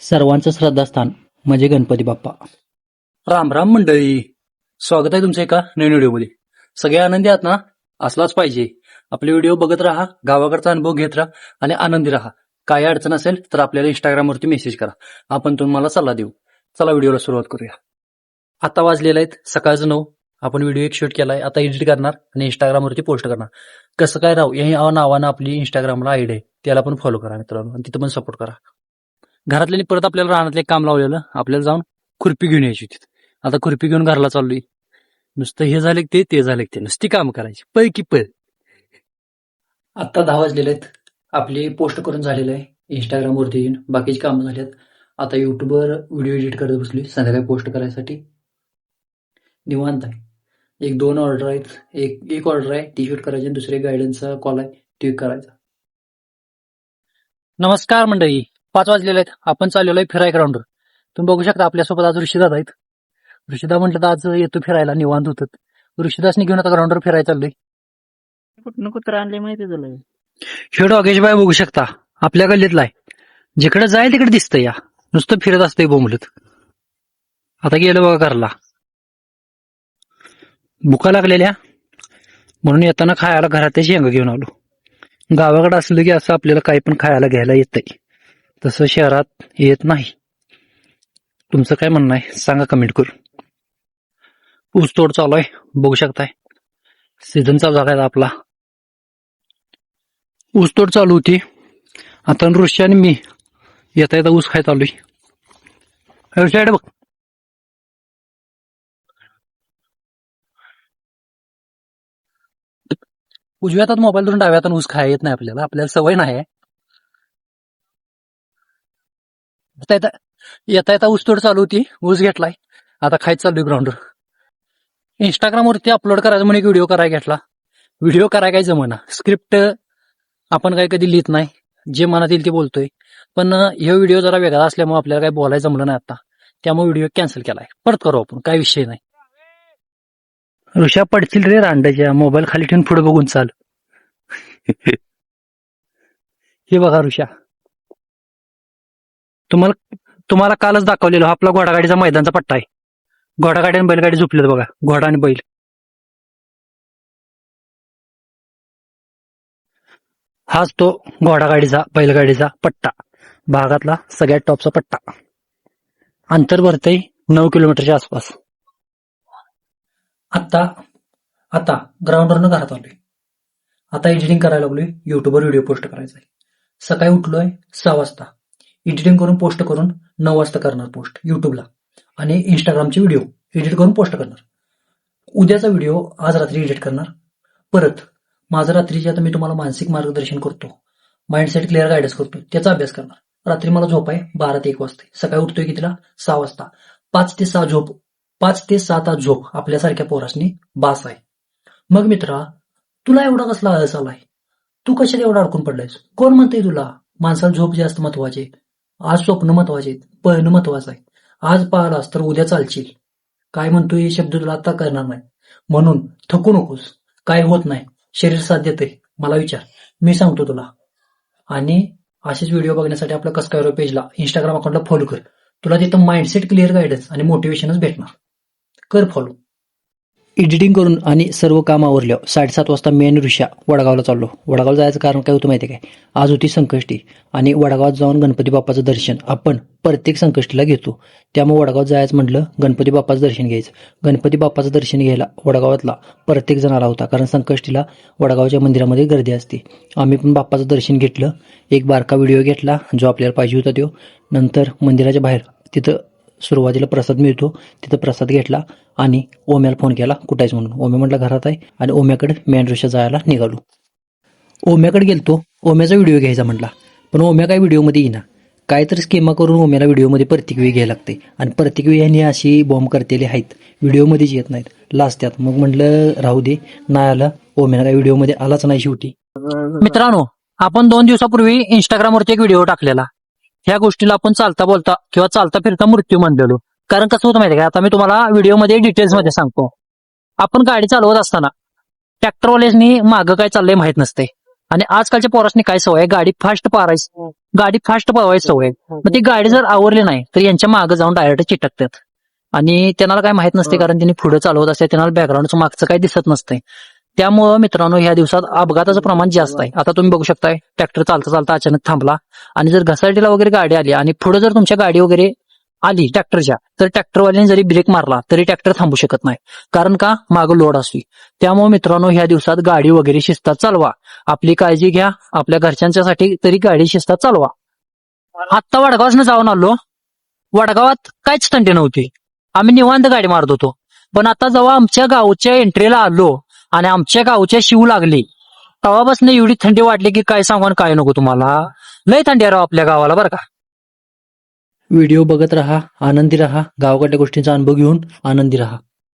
सर्वांचं श्रद्धास्थान म्हणजे गणपती बाप्पा. राम राम मंडळी, स्वागत आहे तुमचं एका नवीन व्हिडिओमध्ये. सगळे आनंदी आहात ना? असलाच पाहिजे. आपले व्हिडिओ बघत राहा, गावाकडचा अनुभव घेत राहा आणि आनंदी राहा. काही अडचण असेल तर आपल्याला इंस्टाग्रामवरती मेसेज करा, आपण तुम्हाला सल्ला देऊ. चला व्हिडिओला सुरुवात करूया. आता वाजलेले आहेत सकाळचं 9. आपण व्हिडिओ एक शूट केलाय, आता एडिट करणार आणि इंस्टाग्रामवरती पोस्ट करणार. कसं काय राव या नावानं आपली इंस्टाग्रामला आयडी आहे, त्याला पण फॉलो करा मित्रांनो आणि तिथं पण सपोर्ट करा. घरातल्यानी परत आपल्याला रानातलं एक काम लावलेलं, आपल्याला जाऊन खुरपी घेऊन यायची होती. आता खुरपी घेऊन घराला चाललोय. नुसतं हे झाले ते झाले ते नुसती काम करायची पै की पै. आता 10 वाजलेले आहेत. आपली पोस्ट करून झालेलं आहे इंस्टाग्रामवरती येऊन, बाकीची कामं झाली आहेत. आता युट्यूबवर व्हिडिओ एडिट करत बसली संध्याकाळी पोस्ट करायसाठी. निवांत आहे. 1-2 ऑर्डर आहेत. एक ऑर्डर आहे टी शर्ट करायची, दुसरे गायडन्सचा कॉल आहे ते करायचा. नमस्कार मंडळी, 5 वाजलेले आहेत. आपण चाललेलो आहे फिराय ग्राउंडवर. तुम्ही बघू शकता आपल्यासोबत आज ऋषीदादा आहेत. ऋषीदा म्हटलं तर आज येतो फिरायला, निवांत होतात. ऋषीदासने घेऊन आता ग्राउंडवर फिरायला चाललोय. कुठनं कुत्र आणले माहिती तुला? हे डॉगेश बाय बघू शकता, आपल्या गल्लीतला आहे. जिकडे जाईल तिकडे दिसतंय, या नुसतं फिरत असतंय बोंबलत. आता गेलं बघा घरला. भुका लागलेल्या म्हणून येताना खायला घरात शेंग घेऊन आलो. गावाकडे असलं की असं आपल्याला काही पण खायला घ्यायला येतंय, तसं शहरात येत नाही. तुमचं काय म्हणणं आहे सांगा कमेंट करून. ऊस तोड चालू आहे, बघू शकताय. सीझन चालू झालाय आपला. ऊस तोड चालू होती. आता ऋषी आणि मी येता येता ऊस खाय चालू आहे. बघ, उजव्या हातात मोबाईल धरून डाव्या हातानं ऊस खायला येत नाही आपल्याला सवय नाही. येता येता ऊस तोड चालू होती, ऊस घेतलाय. आता खायच चालू ग्राउंडवर. इंस्टाग्रामवरती अपलोड करायचं म्हणून एक व्हिडिओ करायला घेतला. व्हिडिओ करायला काय जमना, स्क्रिप्ट आपण काही कधी लिहित नाही, जे मनात येईल ते बोलतोय. पण हे व्हिडिओ जरा वेगळा असल्यामुळे आपल्याला काही बोलायला जमलं नाही आता, त्यामुळे व्हिडिओ कॅन्सल केलाय. परत करू आपण, काय विषय नाही. ऋषा पडतील रे रांडाच्या, मोबाईल खाली ठेवून पुढे बघून चाल. हे बघा ऋषा, तुम्हाला कालच दाखवलेलो आपला घोडागाडीचा मैदानचा पट्टा आहे. घोडागाडी आणि बैलगाडी झोपलेत बघा, घोडा आणि बैल. हाच तो घोडागाडीचा बैलगाडीचा पट्टा, भागातला सगळ्यात टॉपचा पट्टा. अंतर भरतंय 9 किलोमीटरच्या आसपास. आता ग्राउंडवरनं घरात आलोय. आता एडिटिंग करायला लागलोय, युट्यूबवर व्हिडिओ पोस्ट करायचा आहे. सकाळी उठलोय 6 वाजता, एडिटिंग करून पोस्ट करून 9 वाजता करणार पोस्ट युट्यूबला, आणि इंस्टाग्रामचे व्हिडिओ एडिट करून पोस्ट करणार. उद्याचा व्हिडिओ आज रात्री एडिट करणार. परत माझं रात्रीचे आता मी तुम्हाला मानसिक मार्गदर्शन करतो, माइंडसेट क्लिअर गायडन्स करतो, त्याचा अभ्यास करणार. रात्री मला झोप आहे 12 ते 1 वाजता. सकाळी उठतोय कितीला? 6 वाजता. 5 ते 6 तास झोप आपल्यासारख्या पोरासनी बास आहे. मग मित्रा, तुला एवढा कसला आळस आलाय? तू कशाला एवढा अडकून पडलायस? कोण म्हणतंय तुला माणसाला झोप जास्त महत्वाची आहे? आज स्वप्न महत्वाचे आहेत, पळणं महत्वाचं आहे. आज पाहिलास तर उद्या चालशील. काय म्हणतोय हे शब्द तुला आता करणार नाही, म्हणून थकू नकोस. काय होत नाही, शरीर साथ देतंय. मला विचार, मी सांगतो तुला. आणि असेच व्हिडिओ बघण्यासाठी आपल्या कसकायरो पेजला, इंस्टाग्राम अकाउंटला फॉलो कर. तुला तिथं माइंडसेट क्लिअर गायडन्स आणि मोटिवेशनच भेटणार. कर फॉलो. एडिटिंग करून आणि सर्व काम आवरल्यावर 7:30 वाजता मी आणि ऋषा वडगावला चाललो. वडगावला जायचं कारण काय होतं माहिती काय? आज होती संकष्टी आणि वडगावात जाऊन गणपती बाप्पाचं दर्शन आपण प्रत्येक संकष्टीला घेतो. त्यामुळे वडगावात जायचं म्हटलं, गणपती बाप्पाचं दर्शन घ्यायचं. गणपती बाप्पाचं दर्शन घ्यायला वडगावातला प्रत्येक जण आला होता, कारण संकष्टीला वडगावच्या मंदिरामध्ये गर्दी असते. आम्ही पण बाप्पाचं दर्शन घेतलं. एक बारका व्हिडिओ घेतला जो आपल्याला पाहिजे होता तो. नंतर मंदिराच्या बाहेर तिथं सुरुवातीला प्रसाद मिळतो, तिथं प्रसाद घेतला आणि ओम्याला फोन केला कुठायच म्हणून. ओम्या म्हटलं घरात आहे, आणि ओम्याकडे मेन ऋषा जायला निघालो. ओम्याकडे गेलतो, ओम्याचा व्हिडिओ घ्यायचा म्हटला, पण ओम्या काय व्हिडिओमध्ये येईना. काहीतरी स्कीमा करून ओम्याला व्हिडिओमध्ये प्रत्येक वेळी घ्यायला लागते, आणि प्रत्येक वेळी यांनी अशी बॉम्ब करतेले आहेत, व्हिडिओमध्येच येत नाहीत, लाजत्यात. मग म्हटलं राहू दे, नाही आलं. ओम्याला काय व्हिडिओमध्ये आलाच नाही शेवटी. मित्रांनो, आपण 2 दिवसापूर्वी इंस्टाग्रामवरती एक व्हिडिओ टाकलेला. ह्या गोष्टीला आपण चालता बोलता किंवा चालता फिरता मृत्यू म्हणलेलो. कारण कसं होतं माहिती का, आता मी तुम्हाला व्हिडिओमध्ये डिटेल्स मध्ये सांगतो. आपण गाडी चालवत असताना ट्रॅक्टरवाल्यानी मागं काय चाललंय माहित नसते, आणि आजकालच्या पोरासनी काय सवय आहे, गाडी फास्ट पळवायची सवय आहे. मग ती गाडी जर आवरली नाही तर यांच्या मागे जाऊन डायरेक्ट चिटकतात आणि त्यांना काय माहित नसते, कारण त्यांनी पुढे चालवत असते, त्यांना बॅकग्राऊंडचं मागचं काही दिसत नसते. त्यामुळं मित्रांनो ह्या दिवसात अपघाताचं प्रमाण जास्त आहे. आता तुम्ही बघू शकताय, ट्रॅक्टर चालता चालता अचानक थांबला आणि जर घसाटीला वगैरे गाडी आली आणि पुढे जर तुमच्या गाडी वगैरे आली ट्रॅक्टरच्या, तर ट्रॅक्टरवाल्याने जरी ब्रेक मारला तरी ट्रॅक्टर थांबू शकत नाही, कारण का मागं लोड असते. त्यामुळे मित्रांनो ह्या दिवसात गाडी वगैरे शिस्तात चालवा, आपली काळजी घ्या, आपल्या घरच्यांच्यासाठी तरी गाडी शिस्तात चालवा. आत्ता वडगावासनं जाऊन आलो, वडगावात काहीच थंडी नव्हती, आम्ही निवांत गाडी मारत होतो. पण आता जेव्हा आमच्या गावच्या एंट्रीला आलो आणि आमच्या गावच्या शिव लागली, तेव्हापासून एवढी थंडी वाटली की काय सांगू आणि काय नको तुम्हाला. लय थंडी आहे राव आपल्या गावाला बरं का. व्हिडिओ बघत राहा, आनंदी राहा, गावाकडल्या गोष्टींचा अनुभव घेऊन आनंदी राहा.